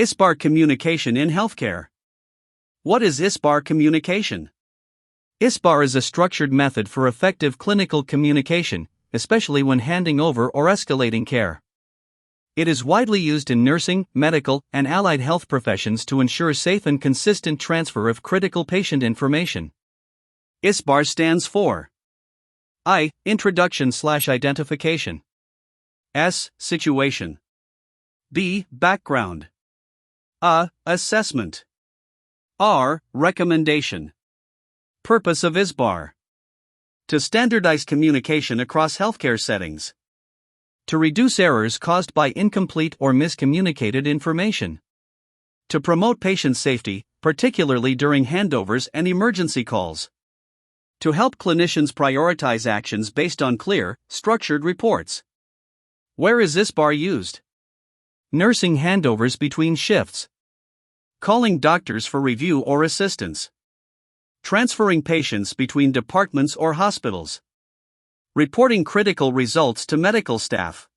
ISBAR communication in healthcare. What is ISBAR communication? ISBAR is a structured method for effective clinical communication, especially when handing over or escalating care. It is widely used in nursing, medical, and allied health professions to ensure safe and consistent transfer of critical patient information. ISBAR stands for I. Introduction/identification. S. Situation. B. Background. A. Assessment. R. Recommendation. Purpose of ISBAR: to standardize communication across healthcare settings, to reduce errors caused by incomplete or miscommunicated information, to promote patient safety, particularly during handovers and emergency calls, to help clinicians prioritize actions based on clear, structured reports. Where is ISBAR used? Nursing handovers between shifts, calling doctors for review or assistance, transferring patients between departments or hospitals, reporting critical results to medical staff,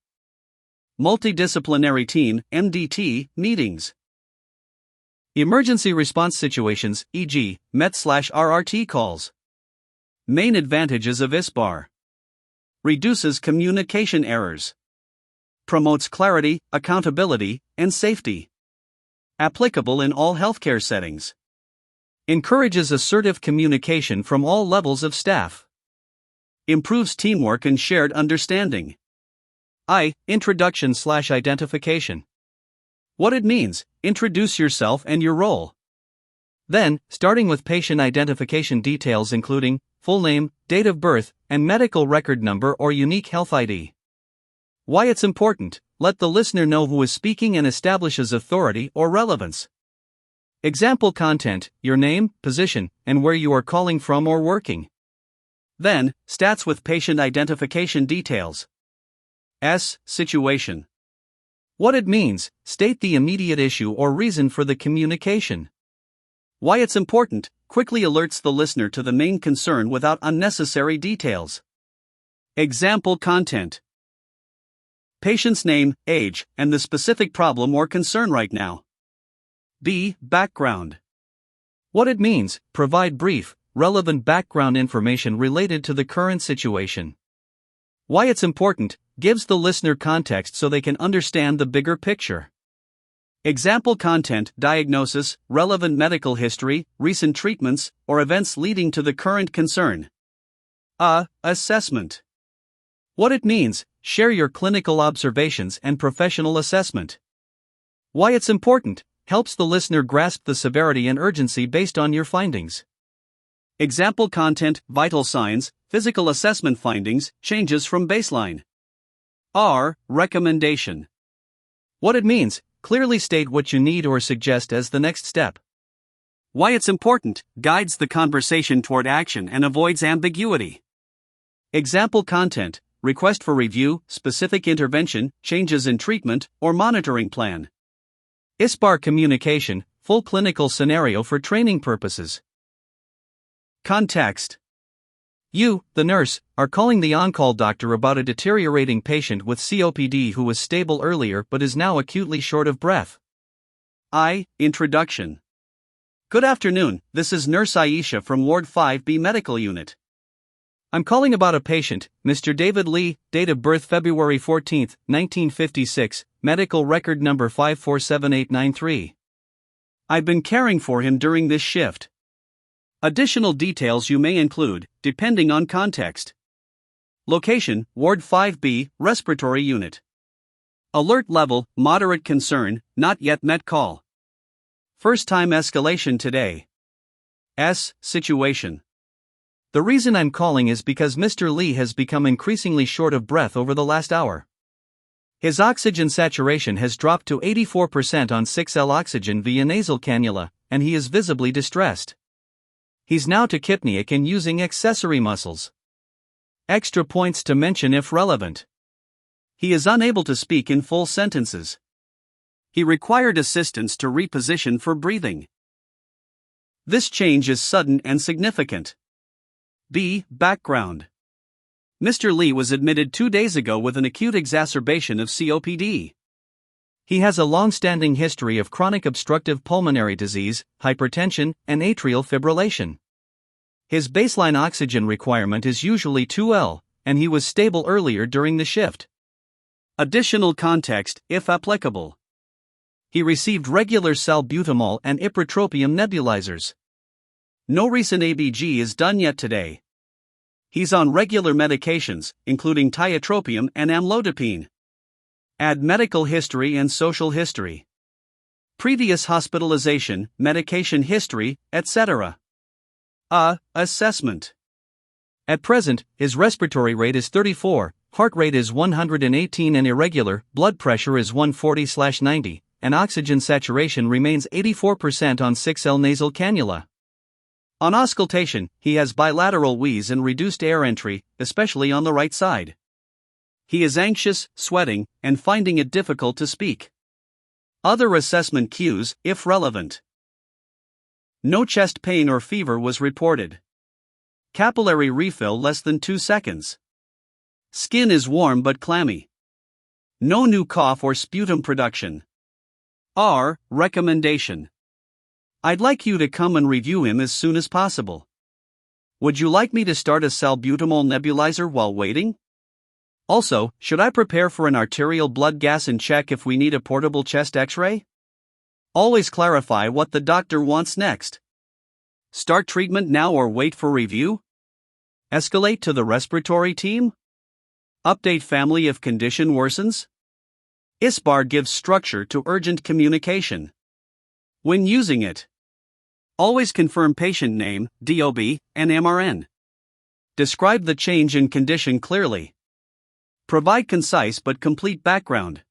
multidisciplinary team (MDT) meetings, emergency response situations, e.g., MET/RRT calls. Main advantages of ISBAR: reduces communication errors, promotes clarity, accountability, and safety. Applicable in all healthcare settings. Encourages assertive communication from all levels of staff. Improves teamwork and shared understanding. I. Introduction/identification. What it means: introduce yourself and your role. Then, starting with patient identification details including full name, date of birth, and medical record number or unique health ID. Why it's important: let the listener know who is speaking and establishes authority or relevance. Example content: your name, position, and where you are calling from or working. Then, stats with patient identification details. S. Situation. What it means: state the immediate issue or reason for the communication. Why it's important: quickly alerts the listener to the main concern without unnecessary details. Example content: patient's name, age, and the specific problem or concern right now. B. Background. What it means: provide brief, relevant background information related to the current situation. Why it's important: gives the listener context so they can understand the bigger picture. Example content: diagnosis, relevant medical history, recent treatments, or events leading to the current concern. A. Assessment. What it means: share your clinical observations and professional assessment. Why it's important: helps the listener grasp the severity and urgency based on your findings. Example content: vital signs, physical assessment findings, changes from baseline. R. Recommendation. What it means: clearly state what you need or suggest as the next step. Why it's important: guides the conversation toward action and avoids ambiguity. Example content: request for review, specific intervention, changes in treatment, or monitoring plan. ISBAR communication, full clinical scenario for training purposes. Context: you, the nurse, are calling the on-call doctor about a deteriorating patient with COPD who was stable earlier but is now acutely short of breath. I. Introduction. Good afternoon, this is Nurse Aisha from Ward 5B Medical Unit. I'm calling about a patient, Mr. David Lee, date of birth February 14, 1956, medical record number 547893. I've been caring for him during this shift. Additional details you may include, depending on context. Location: Ward 5B, Respiratory Unit. Alert level: moderate concern, not yet met call. First time escalation today. S. Situation. The reason I'm calling is because Mr. Lee has become increasingly short of breath over the last hour. His oxygen saturation has dropped to 84% on 6L oxygen via nasal cannula, and he is visibly distressed. He's now tachypneic and using accessory muscles. Extra points to mention if relevant. He is unable to speak in full sentences. He required assistance to reposition for breathing. This change is sudden and significant. B. Background. Mr. Lee was admitted 2 days ago with an acute exacerbation of COPD. He has a long-standing history of chronic obstructive pulmonary disease, hypertension, and atrial fibrillation. His baseline oxygen requirement is usually 2 L, and he was stable earlier during the shift. Additional context, if applicable. He received regular salbutamol and ipratropium nebulizers. No recent ABG is done yet today. He's on regular medications, including tiotropium and amlodipine. Add medical history and social history. Previous hospitalization, medication history, etc. Assessment. At present, his respiratory rate is 34, heart rate is 118 and irregular, blood pressure is 140/90, and oxygen saturation remains 84% on 6L nasal cannula. On auscultation, he has bilateral wheeze and reduced air entry, especially on the right side. He is anxious, sweating, and finding it difficult to speak. Other assessment cues, if relevant. No chest pain or fever was reported. Capillary refill less than 2 seconds. Skin is warm but clammy. No new cough or sputum production. Recommendation. I'd like you to come and review him as soon as possible. Would you like me to start a salbutamol nebulizer while waiting? Also, should I prepare for an arterial blood gas and check if we need a portable chest X-ray? Always clarify what the doctor wants next. Start treatment now or wait for review? Escalate to the respiratory team? Update family if condition worsens? ISBAR gives structure to urgent communication. When using it, always confirm patient name, DOB, and MRN. Describe the change in condition clearly. Provide concise but complete background.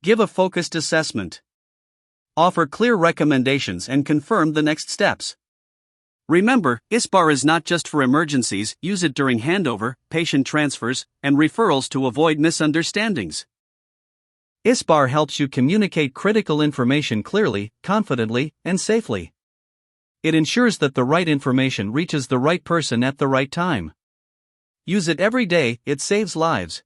Give a focused assessment. Offer clear recommendations and confirm the next steps. Remember, ISBAR is not just for emergencies. Use it during handover, patient transfers, and referrals to avoid misunderstandings. ISBAR helps you communicate critical information clearly, confidently, and safely. It ensures that the right information reaches the right person at the right time. Use it every day, it saves lives.